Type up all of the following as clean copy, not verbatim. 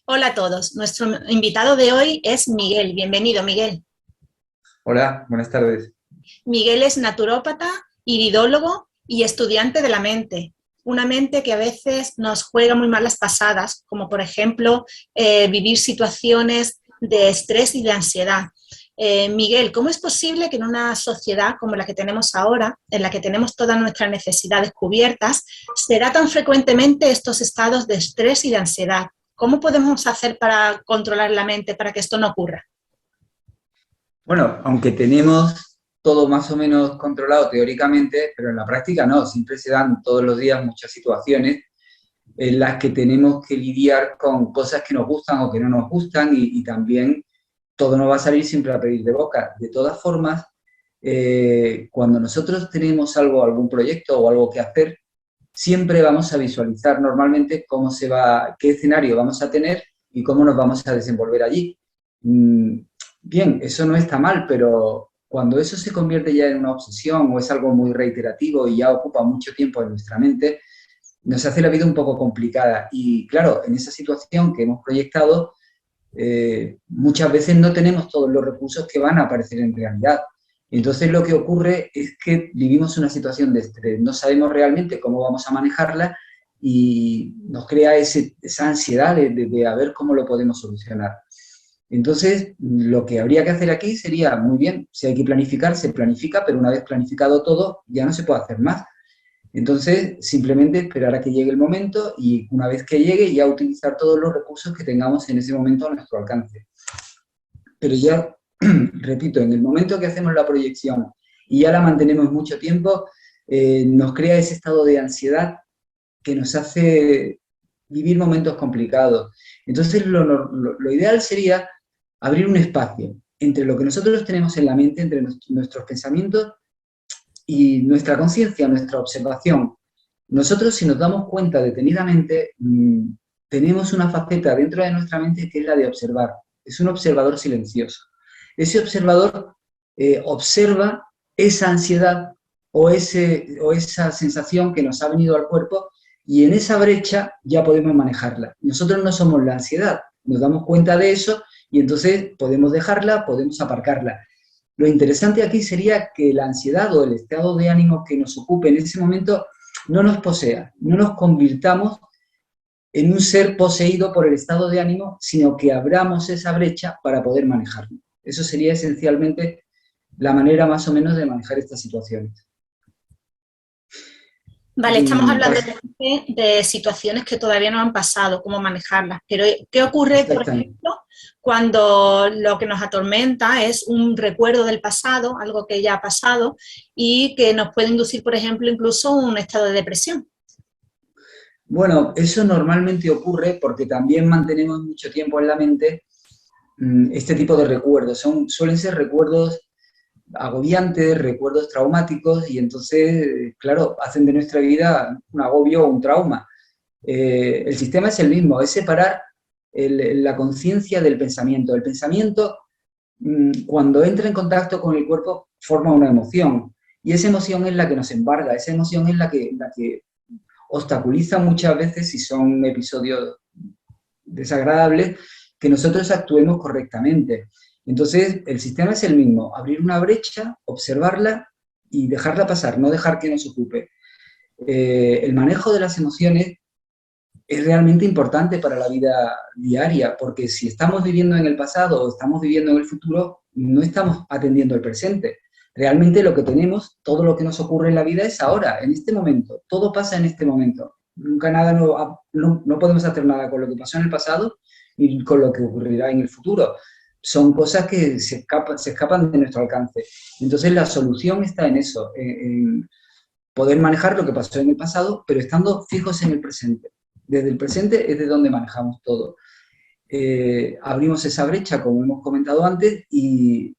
Hola a todos. Nuestro invitado de hoy es Miguel. Bienvenido, Miguel. Hola, buenas tardes. Miguel es naturópata, iridólogo y estudiante de la mente. Una mente que a veces nos juega muy malas pasadas, como por ejemplo vivir situaciones de estrés y de ansiedad. Miguel, ¿cómo es posible que en una sociedad como la que tenemos ahora, en la que tenemos todas nuestras necesidades cubiertas, se da tan frecuentemente estos estados de estrés y de ansiedad? ¿Cómo podemos hacer para controlar la mente para que esto no ocurra? Bueno, aunque tenemos todo más o menos controlado teóricamente, pero en la práctica no, siempre se dan todos los días muchas situaciones en las que tenemos que lidiar con cosas que nos gustan o que no nos gustan y también todo no va a salir siempre a pedir de boca. De todas formas, cuando nosotros tenemos algo, algún proyecto o algo que hacer, siempre vamos a visualizar normalmente cómo se va, qué escenario vamos a tener y cómo nos vamos a desenvolver allí. Mm, Bien, eso no está mal, pero cuando eso se convierte ya en una obsesión o es algo muy reiterativo y ya ocupa mucho tiempo en nuestra mente, nos hace la vida un poco complicada. Y claro, en esa situación que hemos proyectado, muchas veces no tenemos todos los recursos que van a aparecer en realidad. Entonces lo que ocurre es que vivimos una situación de estrés, no sabemos realmente cómo vamos a manejarla y nos crea esa ansiedad de a ver cómo lo podemos solucionar. Entonces, lo que habría que hacer aquí sería, muy bien, si hay que planificar, se planifica, pero una vez planificado todo, ya no se puede hacer más. Entonces, simplemente esperar a que llegue el momento y una vez que llegue, ya utilizar todos los recursos que tengamos en ese momento a nuestro alcance. Pero ya, repito, en el momento que hacemos la proyección y ya la mantenemos mucho tiempo, nos crea ese estado de ansiedad que nos hace vivir momentos complicados. Entonces, lo ideal sería abrir un espacio entre lo que nosotros tenemos en la mente, entre nuestros pensamientos y nuestra conciencia, nuestra observación. Nosotros, si nos damos cuenta detenidamente, tenemos una faceta dentro de nuestra mente que es la de observar. Es un observador silencioso. Ese observador observa esa ansiedad o esa sensación que nos ha venido al cuerpo y en esa brecha ya podemos manejarla. Nosotros no somos la ansiedad, nos damos cuenta de eso y entonces podemos dejarla, podemos aparcarla. Lo interesante aquí sería que la ansiedad o el estado de ánimo que nos ocupe en ese momento no nos posea, no nos convirtamos en un ser poseído por el estado de ánimo, sino que abramos esa brecha para poder manejarlo. Eso sería esencialmente la manera más o menos de manejar estas situaciones. Vale, estamos Para... hablando de situaciones que todavía no han pasado, cómo manejarlas, pero ¿qué ocurre, por Exactamente. ejemplo, cuando lo que nos atormenta es un recuerdo del pasado, algo que ya ha pasado y que nos puede inducir, por ejemplo, incluso un estado de depresión? Bueno, eso normalmente ocurre porque también mantenemos mucho tiempo en la mente este tipo de recuerdos. Suelen ser recuerdos agobiantes, recuerdos traumáticos y entonces, claro, hacen de nuestra vida un agobio o un trauma. El sistema es el mismo, es separar la conciencia del pensamiento. El pensamiento, cuando entra en contacto con el cuerpo, forma una emoción y esa emoción es la que nos embarga, esa emoción es la que obstaculiza muchas veces, si son episodios desagradables, que nosotros actuemos correctamente. Entonces, el sistema es el mismo, abrir una brecha, observarla y dejarla pasar, no dejar que nos ocupe. El manejo de las emociones es realmente importante para la vida diaria, porque si estamos viviendo en el pasado o estamos viviendo en el futuro, no estamos atendiendo el presente. Realmente lo que tenemos, todo lo que nos ocurre en la vida es ahora, en este momento. Todo pasa en este momento. Nunca nada, no podemos hacer nada con lo que pasó en el pasado ni con lo que ocurrirá en el futuro. Son cosas que se escapan de nuestro alcance. Entonces la solución está en eso, en poder manejar lo que pasó en el pasado, pero estando fijos en el presente. Desde el presente es de donde manejamos todo. Abrimos esa brecha, como hemos comentado antes, y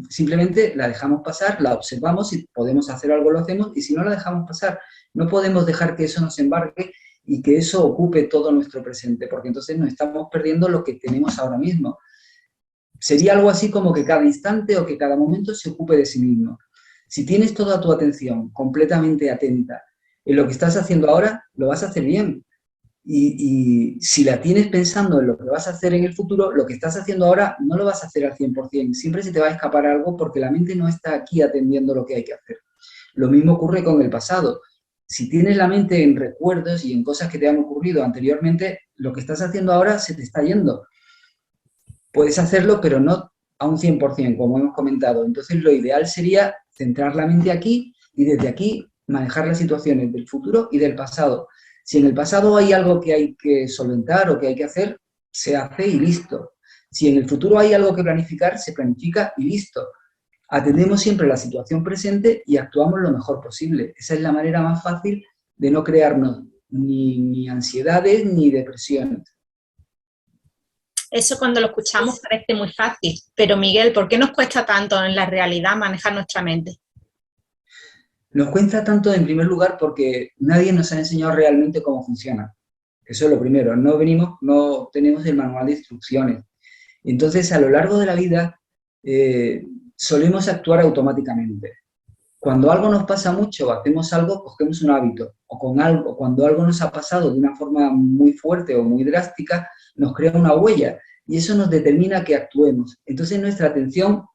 simplemente la dejamos pasar, la observamos, si podemos hacer algo lo hacemos, y si no la dejamos pasar, no podemos dejar que eso nos embargue y que eso ocupe todo nuestro presente, porque entonces nos estamos perdiendo lo que tenemos ahora mismo. Sería algo así como que cada instante o que cada momento se ocupe de sí mismo. Si tienes toda tu atención completamente atenta en lo que estás haciendo ahora, lo vas a hacer bien. Y si la tienes pensando en lo que vas a hacer en el futuro, lo que estás haciendo ahora no lo vas a hacer al 100%. Siempre se te va a escapar algo porque la mente no está aquí atendiendo lo que hay que hacer. Lo mismo ocurre con el pasado. Si tienes la mente en recuerdos y en cosas que te han ocurrido anteriormente, lo que estás haciendo ahora se te está yendo. Puedes hacerlo, pero no a un 100%, como hemos comentado. Entonces, lo ideal sería centrar la mente aquí y desde aquí manejar las situaciones del futuro y del pasado. Si en el pasado hay algo que hay que solventar o que hay que hacer, se hace y listo. Si en el futuro hay algo que planificar, se planifica y listo. Atendemos siempre la situación presente y actuamos lo mejor posible. Esa es la manera más fácil de no crearnos ni ansiedades ni depresiones. Eso cuando lo escuchamos parece muy fácil, pero Miguel, ¿por qué nos cuesta tanto en la realidad manejar nuestra mente? Nos cuesta tanto en primer lugar porque nadie nos ha enseñado realmente cómo funciona. Eso es lo primero. No tenemos el manual de instrucciones. Entonces, a lo largo de la vida, solemos actuar automáticamente. Cuando algo nos pasa mucho, hacemos algo, cogemos un hábito. Cuando algo nos ha pasado de una forma muy fuerte o muy drástica, nos crea una huella y eso nos determina que actuemos. Entonces, nuestra atención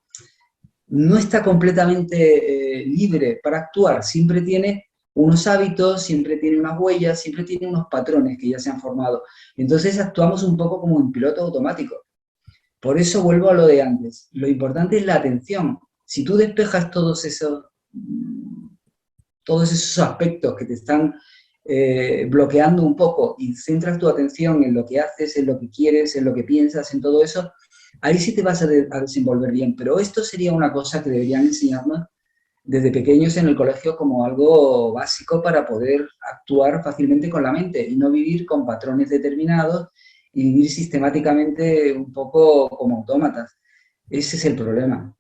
no está completamente libre para actuar, siempre tiene unos hábitos, siempre tiene unas huellas, siempre tiene unos patrones que ya se han formado. Entonces actuamos un poco como en piloto automático. Por eso vuelvo a lo de antes. Lo importante es la atención. Si tú despejas todos esos aspectos que te están bloqueando un poco y centras tu atención en lo que haces, en lo que quieres, en lo que piensas, en todo eso, ahí sí te vas a desenvolver bien. Pero esto sería una cosa que deberían enseñarnos desde pequeños en el colegio como algo básico para poder actuar fácilmente con la mente y no vivir con patrones determinados y vivir sistemáticamente un poco como autómatas. Ese es el problema.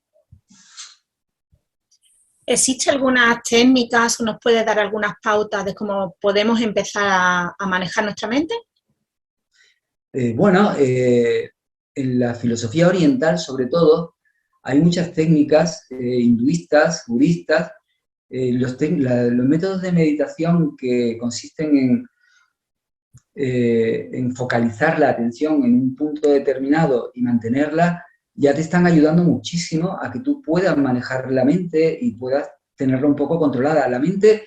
¿Existe algunas técnicas o nos puede dar algunas pautas de cómo podemos empezar a manejar nuestra mente? Bueno, en la filosofía oriental, sobre todo, hay muchas técnicas hinduistas, budistas, los métodos de meditación que consisten en focalizar la atención en un punto determinado y mantenerla, ya te están ayudando muchísimo a que tú puedas manejar la mente y puedas tenerla un poco controlada. La mente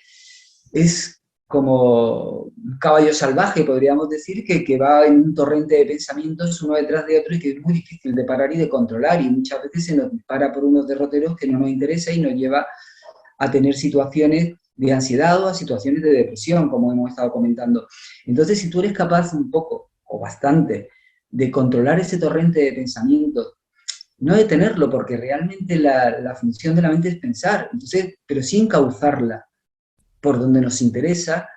es como un caballo salvaje, podríamos decir, que va en un torrente de pensamientos uno detrás de otro y que es muy difícil de parar y de controlar y muchas veces se nos dispara por unos derroteros que no nos interesa y nos lleva a tener situaciones de ansiedad o a situaciones de depresión, como hemos estado comentando. Entonces, si tú eres capaz un poco o bastante de controlar ese torrente de pensamientos, no detenerlo, porque realmente la función de la mente es pensar, entonces, pero sí encauzarla por donde nos interesa,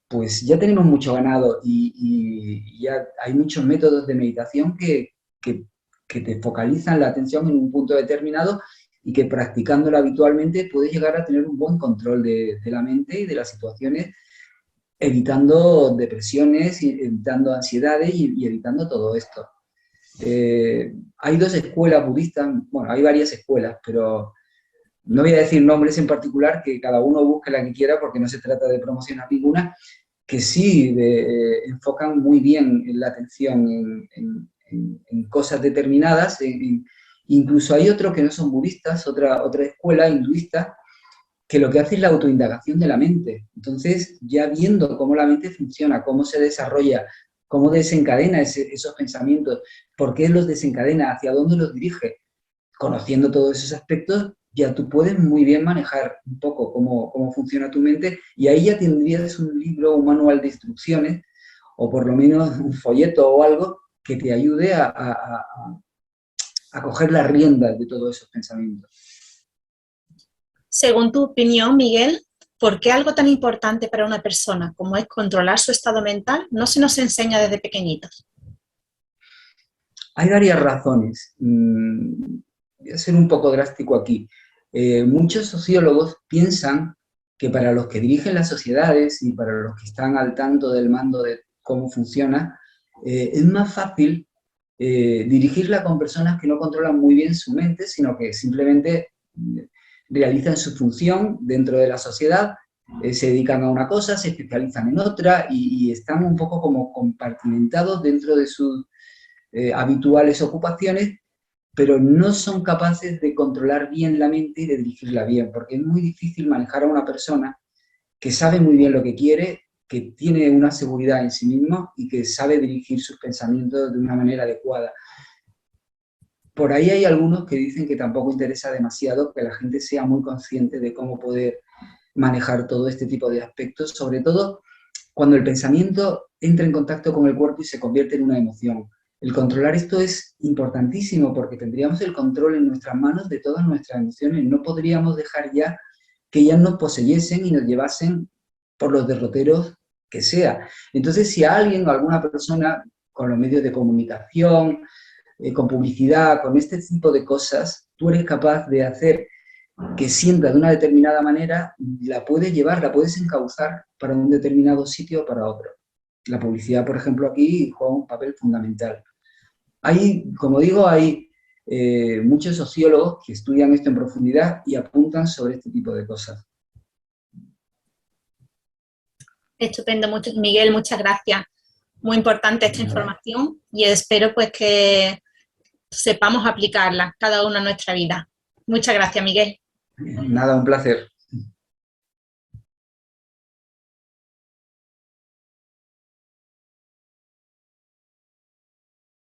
pues ya tenemos mucho ganado y ya hay muchos métodos de meditación que te focalizan la atención en un punto determinado y que practicándola habitualmente puedes llegar a tener un buen control de la mente y de las situaciones, evitando depresiones, evitando ansiedades y evitando todo esto. Hay dos escuelas budistas, bueno, hay varias escuelas, pero no voy a decir nombres en particular, que cada uno busque la que quiera porque no se trata de promocionar ninguna, que sí enfocan muy bien la atención en cosas determinadas. Incluso hay otros que no son budistas, otra escuela hinduista, que lo que hace es la autoindagación de la mente. Entonces, ya viendo cómo la mente funciona, cómo se desarrolla, cómo desencadena esos pensamientos, por qué los desencadena, hacia dónde los dirige, conociendo todos esos aspectos, ya tú puedes muy bien manejar un poco cómo funciona tu mente y ahí ya tendrías un libro, un manual de instrucciones o por lo menos un folleto o algo que te ayude a coger las riendas de todos esos pensamientos. Según tu opinión, Miguel, ¿por qué algo tan importante para una persona como es controlar su estado mental no se nos enseña desde pequeñitos? Hay varias razones. Voy a ser un poco drástico aquí. Muchos sociólogos piensan que para los que dirigen las sociedades y para los que están al tanto del mando de cómo funciona, es más fácil dirigirla con personas que no controlan muy bien su mente, sino que simplemente realizan su función dentro de la sociedad se dedican a una cosa, se especializan en otra y están un poco como compartimentados dentro de sus habituales ocupaciones, pero no son capaces de controlar bien la mente y de dirigirla bien, porque es muy difícil manejar a una persona que sabe muy bien lo que quiere, que tiene una seguridad en sí mismo y que sabe dirigir sus pensamientos de una manera adecuada. Por ahí hay algunos que dicen que tampoco interesa demasiado que la gente sea muy consciente de cómo poder manejar todo este tipo de aspectos, sobre todo cuando el pensamiento entra en contacto con el cuerpo y se convierte en una emoción. El controlar esto es importantísimo porque tendríamos el control en nuestras manos de todas nuestras emociones. No podríamos dejar ya que ellas nos poseyesen y nos llevasen por los derroteros que sea. Entonces, si a alguien o a alguna persona con los medios de comunicación, con publicidad, con este tipo de cosas, tú eres capaz de hacer que sienta de una determinada manera, la puedes llevar, la puedes encauzar para un determinado sitio o para otro. La publicidad, por ejemplo, aquí juega un papel fundamental. Hay, como digo, hay muchos sociólogos que estudian esto en profundidad y apuntan sobre este tipo de cosas. Estupendo, Miguel, muchas gracias. Muy importante esta información y espero pues que sepamos aplicarla cada uno en nuestra vida. Muchas gracias, Miguel. Nada, un placer.